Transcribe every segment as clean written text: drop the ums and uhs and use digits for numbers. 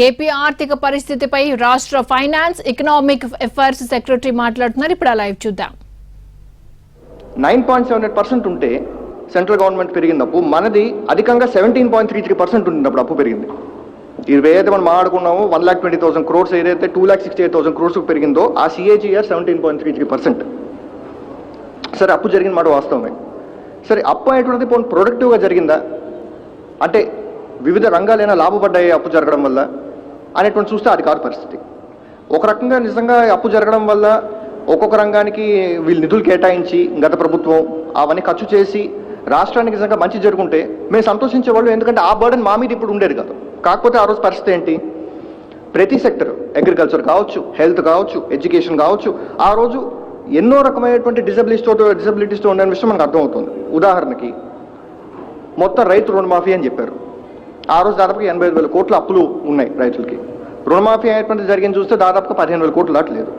AP ఆర్థిక పరిస్థితిపై రాష్ట్ర ఫైనాన్స్ ఎకనామిక్ అఫైర్స్ సెక్రటరీ మాట్లాడుతున్నారు. ఇప్పుడు ఆ లైవ్ చూద్దాం. 9.78% ఉంటే సెంట్రల్ గవర్నమెంట్ పెరిగింది అప్పు, మనది అధికంగా 17.33% ఉండినప్పుడు అప్పు పెరిగింది. ఇది ఏదైతే మనం మాట్లాడుకున్నామో 1,20,000 crores ఏదైతే 2,68,000 crores పెరిగిందో ఆ CAGR 17.33%. సరే, అప్పు జరిగిన మాట వాస్తవమే. సరే, అప్పు అనేటువంటిది ప్రొడక్టివ్గా జరిగిందా అంటే వివిధ రంగాలైనా లాభపడ్డాయి అప్పు జరగడం వల్ల అనేటువంటి చూస్తే అది కాదు పరిస్థితి. ఒక రకంగా నిజంగా అప్పు జరగడం వల్ల ఒక్కొక్క రంగానికి వీళ్ళు నిధులు కేటాయించి గత ప్రభుత్వం అవన్నీ ఖర్చు చేసి రాష్ట్రానికి నిజంగా మంచి జరుగుంటే మేము సంతోషించేవాళ్ళు. ఎందుకంటే ఆ బర్డెన్ మా మీద ఇప్పుడు ఉండేది కాదు. కాకపోతే ఆ రోజు పరిస్థితి ఏంటి, ప్రతి సెక్టర్, అగ్రికల్చర్ కావచ్చు, హెల్త్ కావచ్చు, ఎడ్యుకేషన్ కావచ్చు, ఆ రోజు ఎన్నో రకమైనటువంటి డిజబిలిటీస్తో ఉండే విషయం మనకు అర్థమవుతుంది. ఉదాహరణకి మొత్తం రైతు రుణమాఫీ అని చెప్పారు. ఆ రోజు దాదాపుగా 85,000 కోట్ల అప్పులు ఉన్నాయి రైతులకి. రుణమాఫీ అనేటువంటి జరిగింది చూస్తే దాదాపుగా 15,000 కోట్లు దాటలేదు.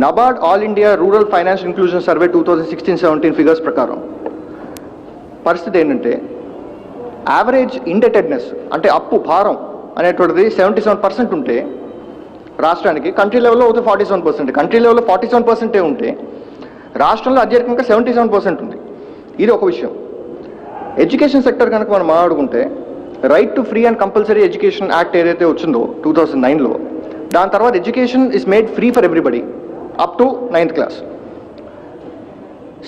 NABARD all India rural finance inclusion survey 2016-17 figures ప్రకారం పరిస్థితి ఏంటంటే యావరేజ్ ఇండెటెడ్నెస్ అంటే అప్పు భారం అనేటువంటిది 77% ఉంటే రాష్ట్రానికి, కంట్రీ లెవెల్లో అయితే 47%. కంట్రీ లెవెల్లో 47% ఉంటే రాష్ట్రంలో అత్యధికంగా 77% ఉంది. ఇది ఒక విషయం. ఎడ్యుకేషన్ సెక్టర్ కనుక మనం మాట్లాడుకుంటే right to free and compulsory education act ఏదైతే వచ్చిందో 2009లో, దాని తర్వాత education is made free for everybody up to 9th class.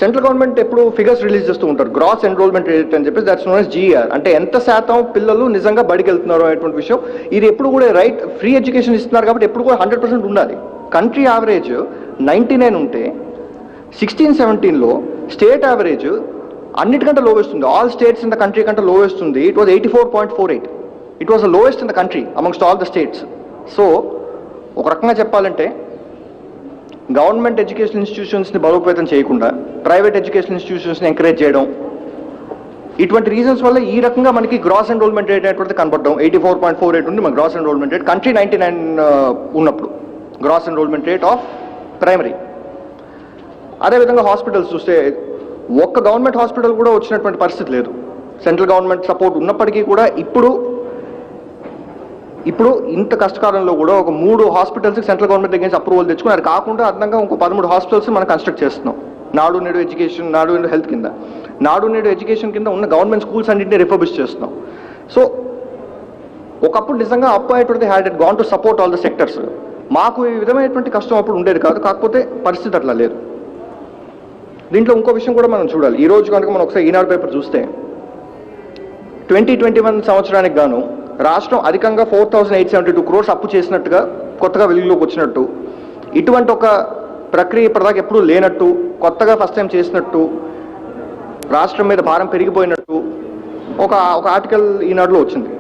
Central government ఎప్పుడు ఫిగర్స్ రిలీజ్ చేస్తూ ఉంటారు, గ్రాస్ ఎన్రోల్మెంట్ రేట్ అని చెప్పేసి, దట్స్ నోన్ as GER, అంటే ఎంత శాతం పిల్లలు నిజంగా బడికి వెళ్తున్నారు అనేటువంటి విషయం. ఇది ఎప్పుడు కూడా రైట్ ఫ్రీ ఎడ్యుకేషన్ ఇస్తున్నారు కాబట్టి ఎప్పుడు కూడా 100% ఉండాలి. కంట్రీ యావరేజ్ 99 ఉంటే 16-17లో స్టేట్ యావరేజ్ అన్నిటికంటే లోవెస్ట్ ఉంది. All states in the country కంటే లోవెస్ట్ ఉంది. It was 84.48. It was the lowest in the country amongst all the states. So ఒక రకంగా చెప్పాలంటే గవర్నమెంట్ ఎడ్యుకేషన్ ఇన్స్టిట్యూషన్స్ని బలోపేతం చేయకుండా ప్రైవేట్ ఎడ్యుకేషన్ ఇన్స్టిట్యూషన్స్ని ఎంకరేజ్ చేయడం, ఇటువంటి రీజన్స్ వల్ల ఈ రకంగా మనకి గ్రాస్ ఎన్రోల్మెంట్ రేట్ అనేటువంటిది కనపడడం. 84.48 ఉంది మన గ్రాస్ ఎన్రోల్మెంట్ రేట్. కంట్రీ 99 ఉన్నప్పుడు gross enrolment rate of primary. అదేవిధంగా హాస్పిటల్స్ చూస్తే ఒక్క గవర్నమెంట్ హాస్పిటల్ కూడా వచ్చినటువంటి పరిస్థితి లేదు. సెంట్రల్ గవర్నమెంట్ సపోర్ట్ ఉన్నప్పటికీ కూడా ఇప్పుడు ఇంత కష్టకాలంలో కూడా ఒక 3 హాస్పిటల్స్కి సెంట్రల్ గవర్నమెంట్ దగ్గర నుంచి అప్రూవల్ తెచ్చుకుని, అది కాకుండా అదనంగా ఇంకో 13 హాస్పిటల్స్ మనం కన్స్ట్రక్ట్ చేస్తున్నాం. నాడు నేడు ఎడ్యుకేషన్, నాడు నేడు హెల్త్ కింద, నాడు నేడు ఎడ్యుకేషన్ కింద ఉన్న గవర్నమెంట్ స్కూల్స్ అన్నింటినీ రిఫర్బిష్ చేస్తున్నాం. సో ఒకప్పుడు నిజంగా అప్పు అనేటువంటిది had it gone to support all the sectors. మాకు ఈ విధమైనటువంటి కష్టం అప్పుడు ఉండేది కాదు. కాకపోతే పరిస్థితి అట్లా లేదు. దీంట్లో ఇంకో విషయం కూడా మనం చూడాలి. ఈ రోజు కనుక మనం ఒకసారి ఈనాడు పేపర్ చూస్తే 2021 సంవత్సరానికి గాను రాష్ట్రం అధికంగా 4,872 crores అప్పు చేసినట్టుగా కొత్తగా వెలుగులోకి వచ్చినట్టు, ఇటువంటి ఒక ప్రక్రియ ఇప్పటిదాకా ఎప్పుడూ లేనట్టు, కొత్తగా ఫస్ట్ టైం చేసినట్టు, రాష్ట్రం మీద భారం పెరిగిపోయినట్టు ఒక ఆర్టికల్ ఈనాడులో వచ్చింది.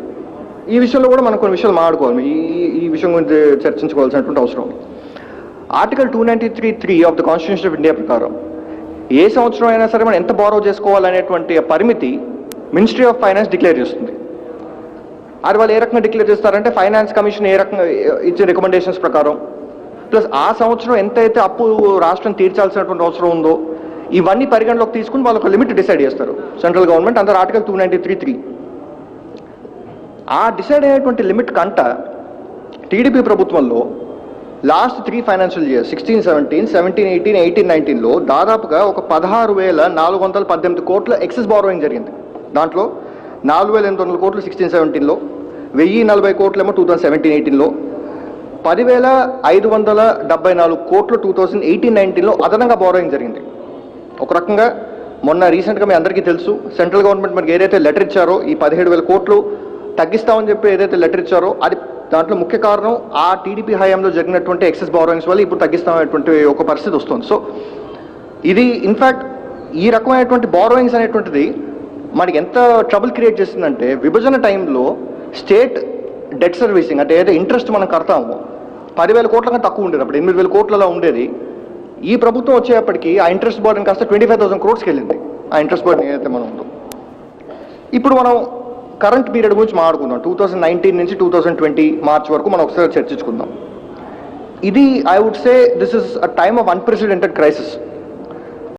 ఈ విషయంలో కూడా మనం కొన్ని విషయాలు మాట్లాడుకోవాలి. ఈ విషయం గురించి చర్చించుకోవాల్సినటువంటి అవసరం. Article 293(3) of the constitution of India ప్రకారం ఏ సంవత్సరం అయినా సరే మనం ఎంత బారో చేసుకోవాలనేటువంటి పరిమితి మినిస్ట్రీ ఆఫ్ ఫైనాన్స్ డిక్లేర్ చేస్తుంది. అది వాళ్ళు ఏ రకంగా డిక్లేర్ చేస్తారంటే ఫైనాన్స్ కమిషన్ ఏ రకంగా ఇచ్చే రికమెండేషన్స్ ప్రకారం, ప్లస్ ఆ సంవత్సరం ఎంతైతే అప్పు రాష్ట్రం తీర్చాల్సినటువంటి అవసరం ఉందో ఇవన్నీ పరిగణలోకి తీసుకుని వాళ్ళు ఒక లిమిట్ డిసైడ్ చేస్తారు సెంట్రల్ గవర్నమెంట్ అండర్ ఆర్టికల్ 293(3). ఆ డిసైడ్ అయ్యేటువంటి లిమిట్ కంట టీడీపీ ప్రభుత్వంలో లాస్ట్ 3 ఫైనాన్షియల్ ఇయర్స్ 16-17, 17-18, 18-19లో దాదాపుగా ఒక 16,418 కోట్ల ఎక్సెస్ బారోయింగ్ జరిగింది. దాంట్లో 4,800 కోట్లు 16-17లో, 1,040 కోట్లేమో 2017-18లో, 10,574 కోట్లు 2018-19లో అదనంగా బారోయింగ్ జరిగింది. ఒక రకంగా మొన్న రీసెంట్గా మీ అందరికీ తెలుసు, సెంట్రల్ గవర్నమెంట్ మనకి ఏదైతే లెటర్ ఇచ్చారో ఈ 17,000 కోట్లు తగ్గిస్తామని చెప్పి ఏదైతే లెటర్ ఇచ్చారో అది దాంట్లో ముఖ్య కారణం ఆ టీడీపీ హయాంలో జరిగినటువంటి ఎక్సెస్ బారోయింగ్స్ వల్ల ఇప్పుడు తగ్గిస్తామనేటువంటి ఒక పరిస్థితి వస్తుంది. సో ఇది ఇన్ఫ్యాక్ట్ ఈ రకమైనటువంటి బారోయింగ్స్ అనేటువంటిది మనకి ఎంత ట్రబుల్ క్రియేట్ చేస్తుందంటే, విభజన టైంలో స్టేట్ డెట్ సర్వీసింగ్ అంటే ఏదైతే ఇంట్రెస్ట్ మనం కడతామో 10,000 కోట్ల కన్నా తక్కువ ఉండేది. అప్పుడు 8,000 కోట్లలో ఉండేది. ఈ ప్రభుత్వం వచ్చేప్పటికి ఆ ఇంట్రెస్ట్ బర్డెన్ కాస్త 25,000 crores వెళ్ళింది. ఆ ఇంట్రెస్ట్ బర్డెన్ ఏదైతే మనం ఉందో. ఇప్పుడు మనం కరెంట్ పీరియడ్ గురించి మాట్లాడుకుందాం. 2019 నుంచి 2020 మార్చ్ వరకు మనం ఒకసారి చర్చించుకుందాం. ఇది I would say this is a time of unprecedented crisis